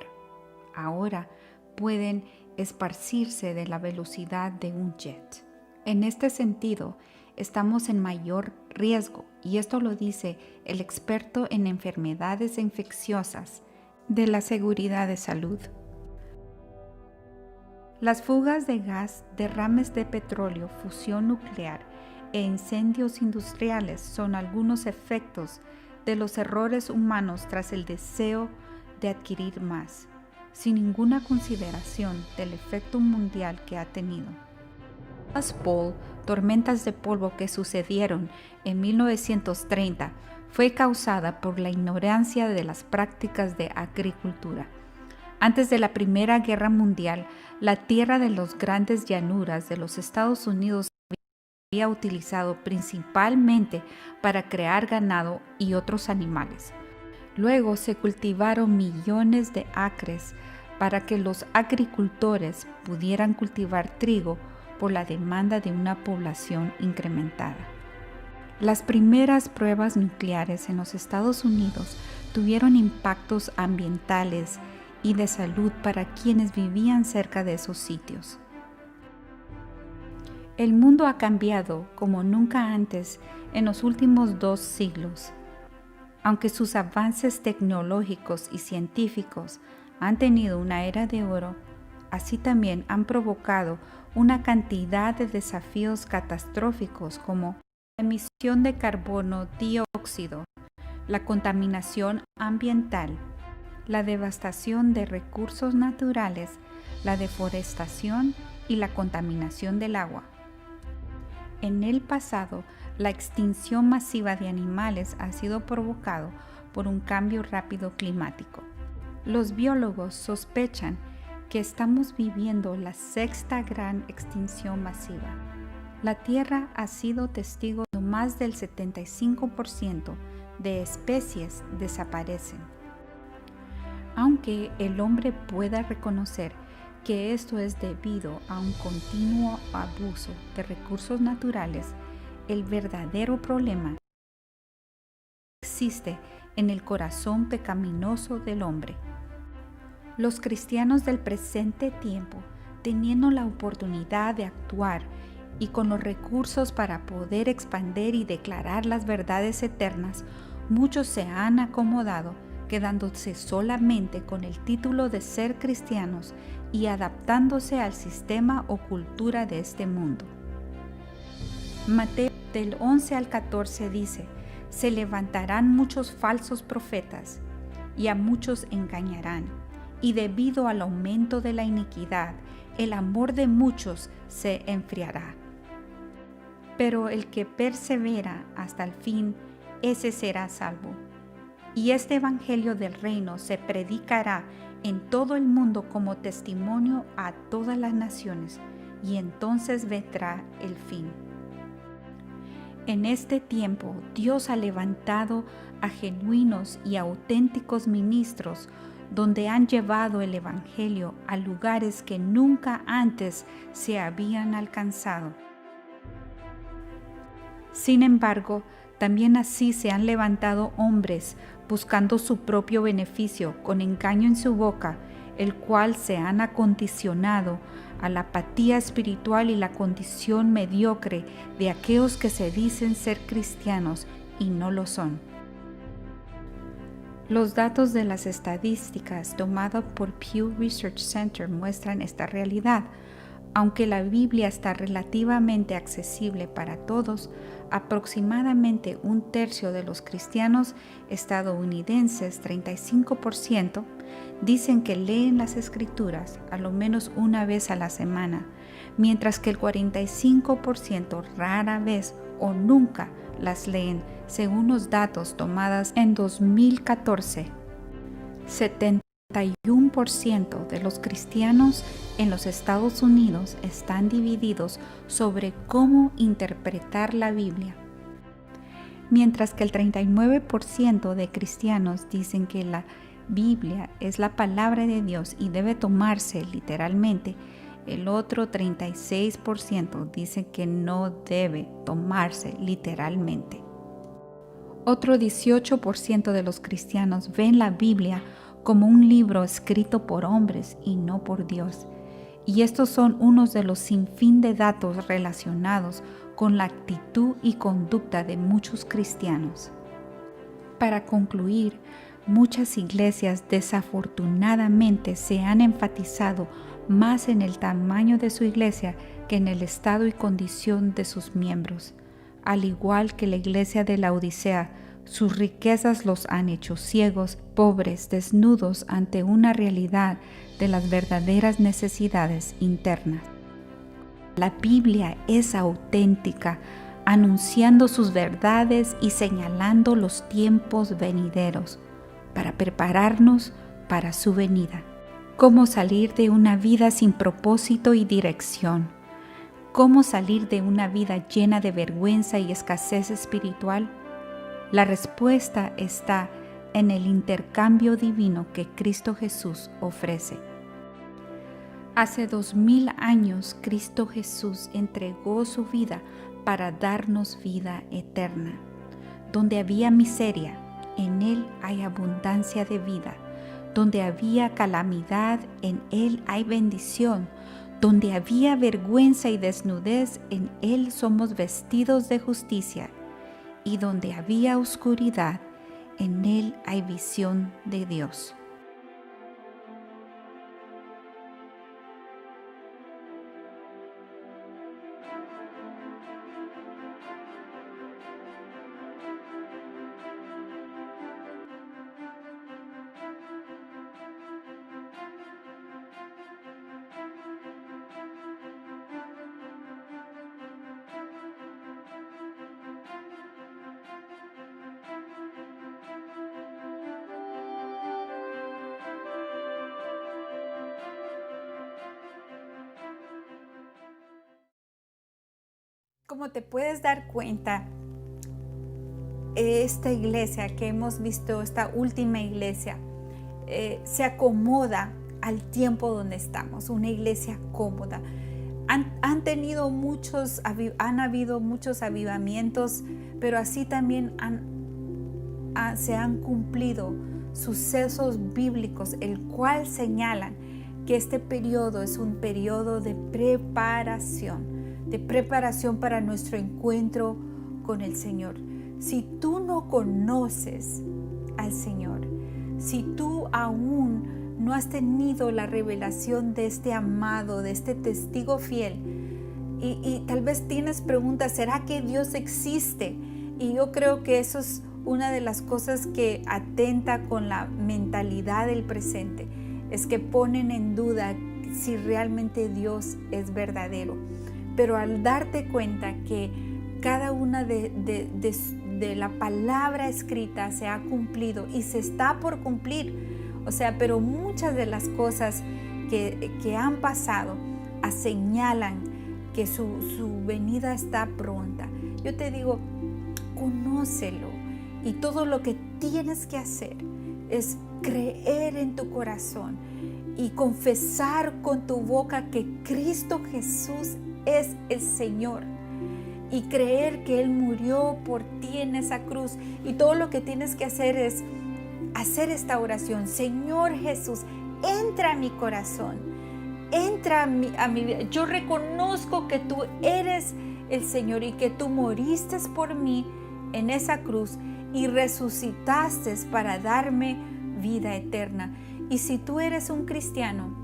Ahora pueden esparcirse de la velocidad de un jet. En este sentido, estamos en mayor riesgo, y esto lo dice el experto en enfermedades infecciosas de la Seguridad de Salud. Las fugas de gas, derrames de petróleo, fusión nuclear e incendios industriales son algunos efectos de los errores humanos tras el deseo de adquirir más, sin ninguna consideración del efecto mundial que ha tenido. Las tormentas de polvo que sucedieron en 1930 fue causada por la ignorancia de las prácticas de agricultura. Antes de la Primera Guerra Mundial, la tierra de las grandes llanuras de los Estados Unidos había utilizado principalmente para crear ganado y otros animales. Luego se cultivaron millones de acres para que los agricultores pudieran cultivar trigo por la demanda de una población incrementada. Las primeras pruebas nucleares en los Estados Unidos tuvieron impactos ambientales y de salud para quienes vivían cerca de esos sitios. El mundo ha cambiado como nunca antes en los últimos 2 siglos. Aunque sus avances tecnológicos y científicos han tenido una era de oro, así también han provocado una cantidad de desafíos catastróficos como la emisión de carbono dióxido, la contaminación ambiental, la devastación de recursos naturales, la deforestación y la contaminación del agua. En el pasado, la extinción masiva de animales ha sido provocado por un cambio rápido climático. Los biólogos sospechan que estamos viviendo la 6ª gran extinción masiva. La Tierra ha sido testigo de más del 75% de especies desaparecen. Aunque el hombre pueda reconocer que esto es debido a un continuo abuso de recursos naturales, el verdadero problema existe en el corazón pecaminoso del hombre. Los cristianos del presente tiempo, teniendo la oportunidad de actuar y con los recursos para poder expandir y declarar las verdades eternas, muchos se han acomodado, quedándose solamente con el título de ser cristianos y adaptándose al sistema o cultura de este mundo. Mateo del 11 al 14 dice: se levantarán muchos falsos profetas y a muchos engañarán, y debido al aumento de la iniquidad, el amor de muchos se enfriará. Pero el que persevera hasta el fin, ese será salvo. Y este evangelio del reino se predicará en todo el mundo como testimonio a todas las naciones, y entonces vendrá el fin. En este tiempo, Dios ha levantado a genuinos y auténticos ministros, donde han llevado el evangelio a lugares que nunca antes se habían alcanzado. Sin embargo, también así se han levantado hombres buscando su propio beneficio con engaño en su boca, el cual se han acondicionado a la apatía espiritual y la condición mediocre de aquellos que se dicen ser cristianos y no lo son. Los datos de las estadísticas tomados por Pew Research Center muestran esta realidad. Aunque la Biblia está relativamente accesible para todos, aproximadamente un tercio de los cristianos estadounidenses, 35%, dicen que leen las Escrituras a lo menos una vez a la semana, mientras que el 45% rara vez o nunca las leen, según los datos tomados en 2014. 71% de los cristianos en los Estados Unidos están divididos sobre cómo interpretar la Biblia, mientras que el 39% de cristianos dicen que la Biblia es la palabra de Dios y debe tomarse literalmente. El otro 36% dice que no debe tomarse literalmente. Otro 18% de los cristianos ven la Biblia como un libro escrito por hombres y no por Dios. Y estos son unos de los sinfín de datos relacionados con la actitud y conducta de muchos cristianos. Para concluir, muchas iglesias desafortunadamente se han enfatizado más en el tamaño de su iglesia que en el estado y condición de sus miembros. Al igual que la iglesia de la Odisea, sus riquezas los han hecho ciegos, pobres, desnudos ante una realidad de las verdaderas necesidades internas. La Biblia es auténtica, anunciando sus verdades y señalando los tiempos venideros para prepararnos para su venida. Cómo salir de una vida sin propósito y dirección. Cómo salir de una vida llena de vergüenza y escasez espiritual. La respuesta está en el intercambio divino que Cristo Jesús ofrece. Hace 2000 años Cristo Jesús entregó su vida para darnos vida eterna. Donde había miseria, en Él hay abundancia de vida. Donde había calamidad, en Él hay bendición. Donde había vergüenza y desnudez, en Él somos vestidos de justicia. Y donde había oscuridad, en Él hay visión de Dios. Como te puedes dar cuenta, esta iglesia que hemos visto, esta última iglesia, se acomoda al tiempo donde estamos, una iglesia cómoda. Han habido muchos avivamientos, pero así también se han cumplido sucesos bíblicos, el cual señalan que este periodo es un periodo de preparación para nuestro encuentro con el Señor. Si tú no conoces al Señor, si tú aún no has tenido la revelación de este amado, de este testigo fiel, y tal vez tienes preguntas, ¿será que Dios existe? Y yo creo que eso es una de las cosas que atenta con la mentalidad del presente, es que ponen en duda si realmente Dios es verdadero. Pero al darte cuenta que cada una de la palabra escrita se ha cumplido y se está por cumplir, pero muchas de las cosas que han pasado señalan que su venida está pronta. Yo te digo, conócelo, y todo lo que tienes que hacer es creer en tu corazón y confesar con tu boca que Cristo Jesús es el Señor, y creer que Él murió por ti en esa cruz. Y todo lo que tienes que hacer es hacer esta oración: Señor Jesús, entra a mi corazón, entra a mi vida. Yo reconozco que tú eres el Señor y que tú moriste por mí en esa cruz y resucitaste para darme vida eterna. Y si tú eres un cristiano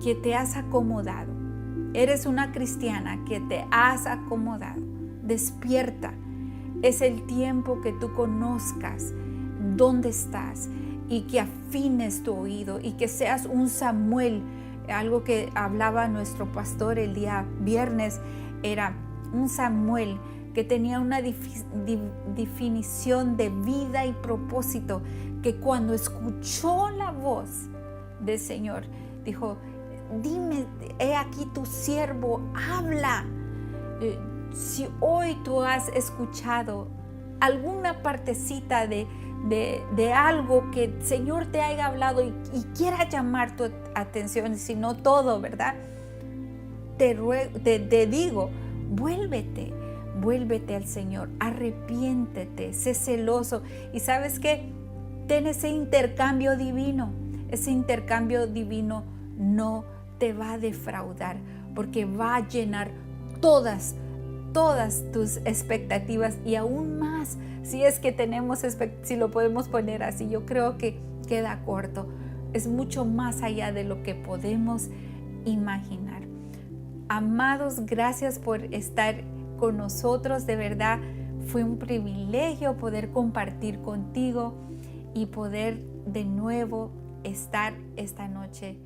que te has acomodado, Eres una cristiana que te has acomodado. Despierta. Es el tiempo que tú conozcas dónde estás y que afines tu oído y que seas un Samuel. Algo que hablaba nuestro pastor el día viernes era un Samuel que tenía una definición de vida y propósito, que cuando escuchó la voz del Señor, dijo: dime, he aquí tu siervo, habla. Si hoy tú has escuchado alguna partecita de algo que el Señor te haya hablado y quiera llamar tu atención, si no todo, ¿verdad? Te digo, vuélvete al Señor, arrepiéntete, sé celoso. Y ¿sabes qué? Ten ese intercambio divino. Ese intercambio divino no te va a defraudar, porque va a llenar todas tus expectativas y aún más, si es que si lo podemos poner así. Yo creo que queda corto. Es mucho más allá de lo que podemos imaginar. Amados, gracias por estar con nosotros. De verdad, fue un privilegio poder compartir contigo y poder de nuevo estar esta noche